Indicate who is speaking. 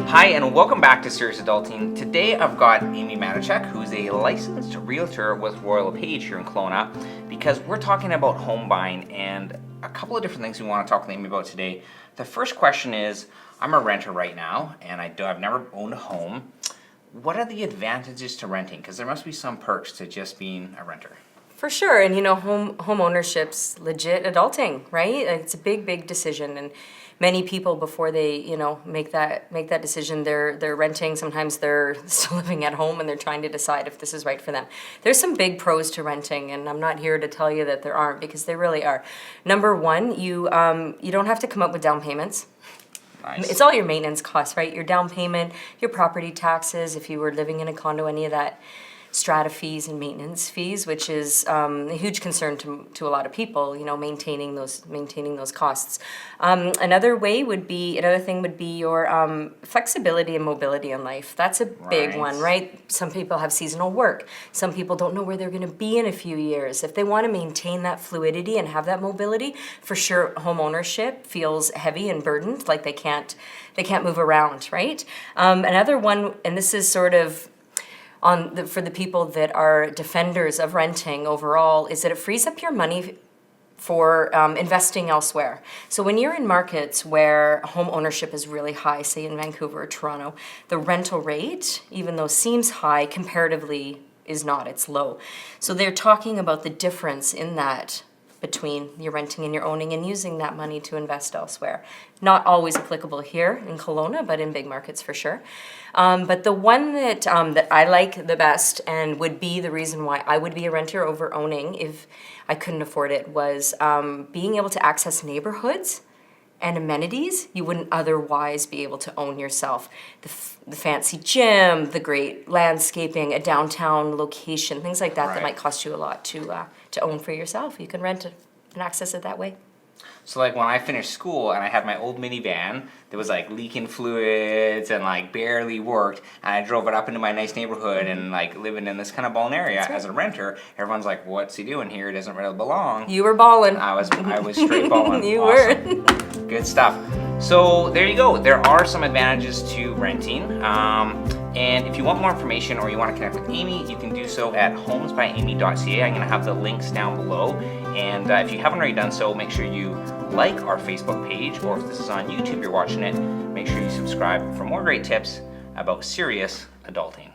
Speaker 1: Hi, and welcome back to Serious Adulting. Today I've got Amy Manichek, who's a licensed realtor with Royal LePage here in Kelowna, because we're talking about home buying and a couple of different things we want to talk with Amy about today. The first question is, I'm a renter right now, and I've never owned a home. What are the advantages to renting? Because there must be some perks to just being a renter.
Speaker 2: For sure, and home ownership's legit adulting, right? It's a big decision, and many people before they make that decision, they're renting. Sometimes they're still living at home and they're trying to decide if this is right for them. There's some big pros to renting, and I'm not here to tell you that there aren't, because there really are. Number one, you don't have to come up with down payments.
Speaker 1: Nice.
Speaker 2: It's all your maintenance costs, right? Your down payment, your property taxes, if you were living in a condo, any of that, strata fees and maintenance fees, which is a huge concern to a lot of people, maintaining those costs. Another thing would be your flexibility and mobility in life. That's a big one, right? Some people have seasonal work. Some people don't know where they're going to be in a few years. If they want to maintain that fluidity and have that mobility, for sure, home ownership feels heavy and burdened, like they can't move around, right? Another one, and this is sort of for the people that are defenders of renting overall, is that it frees up your money for investing elsewhere. So when you're in markets where home ownership is really high, say in Vancouver or Toronto, the rental rate, even though seems high, comparatively is not, it's low. So they're talking about the difference in that between your renting and your owning, and using that money to invest elsewhere. Not always applicable here in Kelowna, but in big markets for sure. But the one that I like the best, and would be the reason why I would be a renter over owning if I couldn't afford it, was being able to access neighborhoods and amenities you wouldn't otherwise be able to own yourself. The fancy gym, the great landscaping, a downtown location, things like that,
Speaker 1: Right.
Speaker 2: that might cost you a lot to own for yourself. You can rent it and access it that way.
Speaker 1: So like when I finished school and I had my old minivan that was like leaking fluids and like barely worked, and I drove it up into my nice neighborhood and like living in this kind of balling area as a renter, everyone's like, what's he doing here? He doesn't really belong.
Speaker 2: You were balling.
Speaker 1: I was straight balling.
Speaker 2: You
Speaker 1: Awesome.
Speaker 2: were.
Speaker 1: Good stuff. So there you go. There are some advantages to renting. And if you want more information or you want to connect with Amy, you can do so at homesbyamy.ca. I'm going to have the links down below. And if you haven't already done so, make sure you like our Facebook page, or if this is on YouTube, you're watching it, make sure you subscribe for more great tips about serious adulting.